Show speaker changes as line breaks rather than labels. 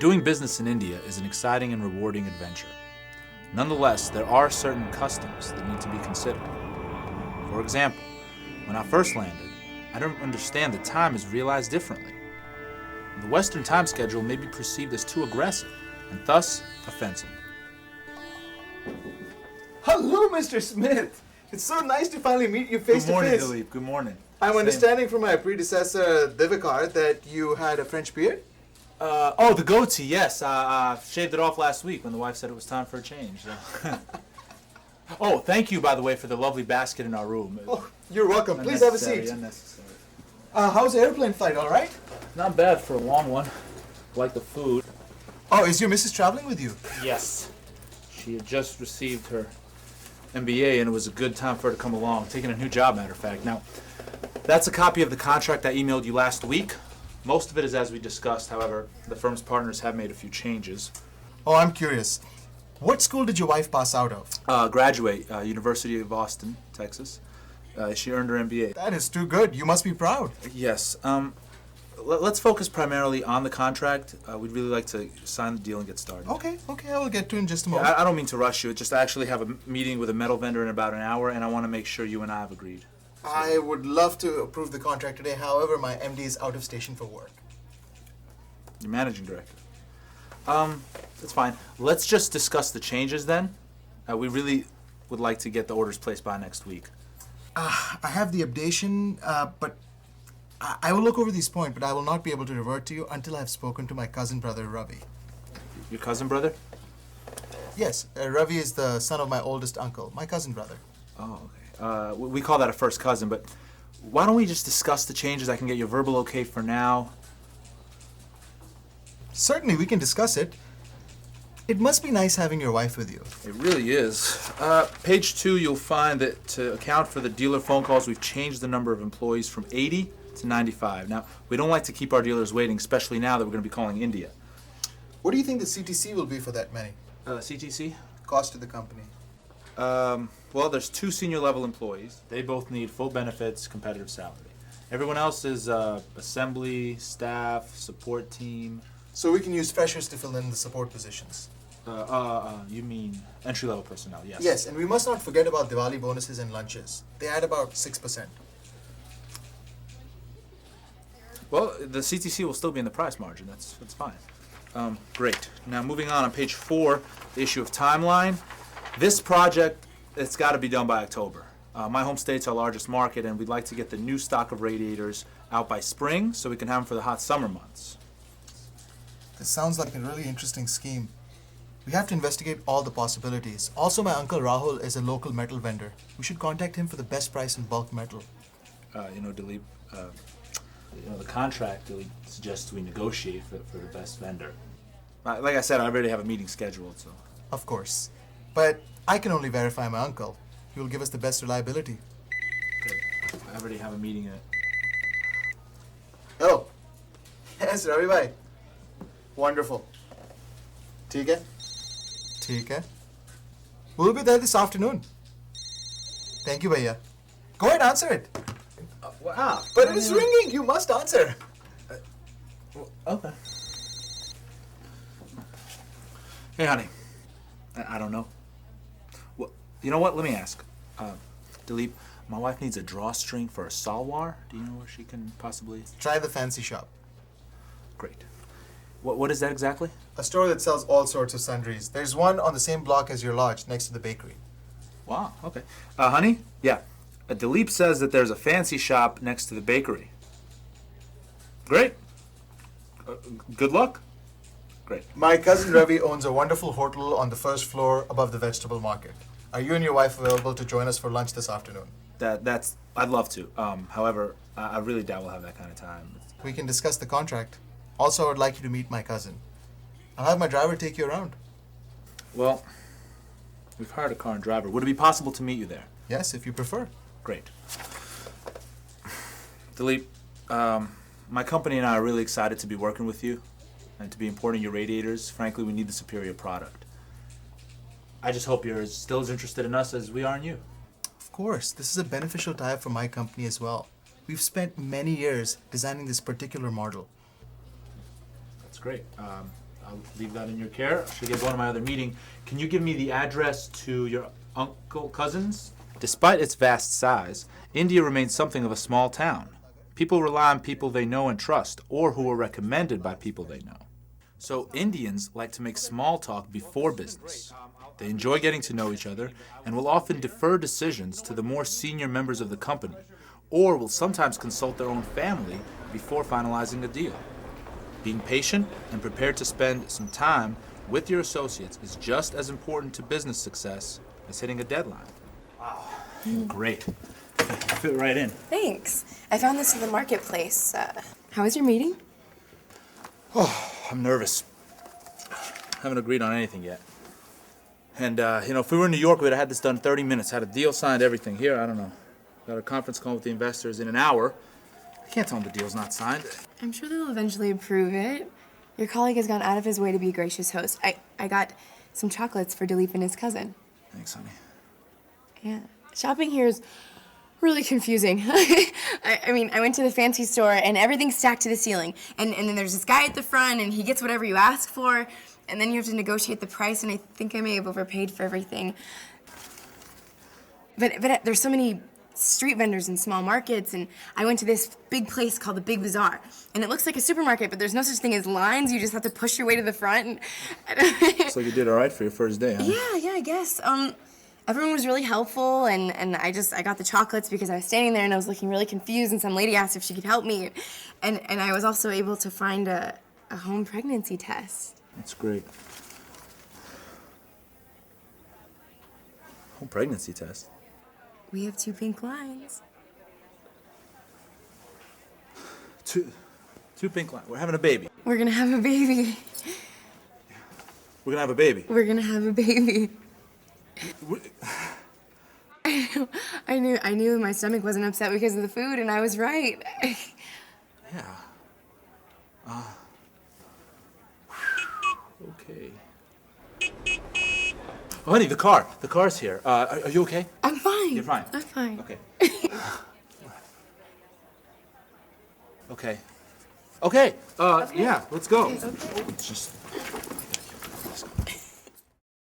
Doing business in India is an exciting and rewarding adventure. Nonetheless, there are certain customs that need to be considered. For example, when I first landed, I didn't understand that time is realized differently. The Western time schedule may be perceived as too aggressive and thus offensive.
Hello, Mr. Smith. It's so nice to finally meet you face to face.
Good morning, Dilip. Good morning.
I'm understanding from my predecessor, Divakar, that you had a French beard?
The goatee, yes. I shaved it off last week when the wife said it was time for a change. Oh, thank you, by the way, for the lovely basket in our room.
Oh, you're welcome. Please have a seat.
Unnecessary.
How's the airplane flight, all right?
Not bad for a long one. Like the food.
Oh, is your missus traveling with you?
Yes. She had just received her MBA, and it was a good time for her to come along. Taking a new job, matter of fact. Now, that's a copy of the contract I emailed you last week. Most of it is as we discussed. However, the firm's partners have made a few changes.
Oh, I'm curious. What school did your wife pass out of?
Graduate, University of Austin, Texas. She earned her MBA.
That is too good. You must be proud.
Yes. Let's focus primarily on the contract. We'd really like to sign the deal and get started.
Okay, I will get to it in just a moment.
I don't mean to rush you. It's just I actually have a meeting with a metal vendor in about an hour, and I want to make sure you and I have agreed.
I would love to approve the contract today. However, my MD is out of station for work.
You're managing director. That's fine. Let's just discuss the changes then. We really would like to get the orders placed by next week.
I have the updation, but I will look over these points, but I will not be able to revert to you until I have spoken to my cousin brother, Ravi.
Your cousin brother?
Yes, Ravi is the son of my oldest uncle, my cousin brother.
Oh, okay. We call that a first cousin, but why don't we just discuss the changes? I can get your verbal okay for now.
Certainly, we can discuss it. It must be nice having your wife with you.
It really is. Page 2, you'll find that to account for the dealer phone calls, we've changed the number of employees from 80 to 95. Now, we don't like to keep our dealers waiting, especially now that we're going to be calling India.
What do you think the CTC will be for that many?
CTC?
Cost to the company.
Well, there's 2 senior level employees. They both need full benefits, competitive salary. Everyone else is assembly, staff, support team.
So we can use freshers to fill in the support positions.
You mean entry-level personnel, yes.
Yes, and we must not forget about Diwali bonuses and lunches. They add about 6%.
Well, the CTC will still be in the price margin. That's fine. Great. Now, moving on page 4, the issue of timeline. This project, it's got to be done by October. My home state's our largest market, and we'd like to get the new stock of radiators out by spring so we can have them for the hot summer months.
This sounds like a really interesting scheme. We have to investigate all the possibilities. Also, my uncle Rahul is a local metal vendor. We should contact him for the best price in bulk metal.
Dilip, the contract really suggests we negotiate for the best vendor. Like I said, I already have a meeting scheduled, so.
Of course. But I can only verify my uncle. He will give us the best reliability.
Okay. I already have a meeting at...
Hello. Yes, Ravi bhai. Wonderful. ठीक है? ठीक है. We'll be there this afternoon. Thank you, bhaiya. Go ahead, answer it.
Wow.
But it is ringing. You must answer.
Okay. Hey, honey. I don't know. Well, you know what? Let me ask. Dilip, my wife needs a drawstring for a salwar. Do you know where she can possibly...
Try the fancy shop.
Great. What is that exactly?
A store that sells all sorts of sundries. There's one on the same block as your lodge, next to the bakery.
Wow, okay. Honey? Yeah. Dilip says that there's a fancy shop next to the bakery. Great. Good luck. Great.
My cousin Ravi owns a wonderful hotel on the first floor above the vegetable market. Are you and your wife available to join us for lunch this afternoon?
I'd love to. However, I really doubt we'll have that kind of time.
We can discuss the contract. Also, I would like you to meet my cousin. I'll have my driver take you around.
Well, we've hired a car and driver. Would it be possible to meet you there?
Yes, if you prefer.
Great. Dilip, my company and I are really excited to be working with you and to be importing your radiators. Frankly, we need the superior product. I just hope you're still as interested in us as we are in you.
Of course, this is a beneficial tie-up for my company as well. We've spent many years designing this particular model.
That's great. I'll leave that in your care. I should get going to my other meeting. Can you give me the address to your cousins? Despite its vast size, India remains something of a small town. People rely on people they know and trust, or who are recommended by people they know. So Indians like to make small talk before business. They enjoy getting to know each other and will often defer decisions to the more senior members of the company, or will sometimes consult their own family before finalizing a deal. Being patient and prepared to spend some time with your associates is just as important to business success as hitting a deadline. Wow, great. Fit right in.
Thanks. I found this in the marketplace. How was your meeting?
Oh, I'm nervous. Haven't agreed on anything yet. And, if we were in New York, we'd have had this done in 30 minutes. Had a deal signed, everything. Here, I don't know. Got a conference call with the investors in an hour. I can't tell them the deal's not signed.
I'm sure they'll eventually approve it. Your colleague has gone out of his way to be a gracious host. I got some chocolates for Dilip and his cousin.
Thanks, honey.
Yeah. Shopping here is really confusing. I went to the fancy store and everything's stacked to the ceiling. And then there's this guy at the front and he gets whatever you ask for. And then you have to negotiate the price, and I think I may have overpaid for everything. But there's so many street vendors in small markets, and I went to this big place called the Big Bazaar. And it looks like a supermarket, but there's no such thing as lines. You just have to push your way to the front.
So you did all right for your first day, huh?
Yeah, I guess. Everyone was really helpful, and I got the chocolates because I was standing there and I was looking really confused, and some lady asked if she could help me. And I was also able to find a home pregnancy test.
That's great. Home pregnancy test?
We have 2 pink lines.
Two pink lines. We're having a baby.
We're gonna have a baby.
We're gonna have a baby.
We're gonna have a baby. I knew my stomach wasn't upset because of the food, and I was right.
Yeah. Okay. Oh, honey, the car's here. Are you okay?
I'm fine.
You're fine?
I'm fine.
Okay. Okay. Okay. Yeah, let's go.
Okay.
Just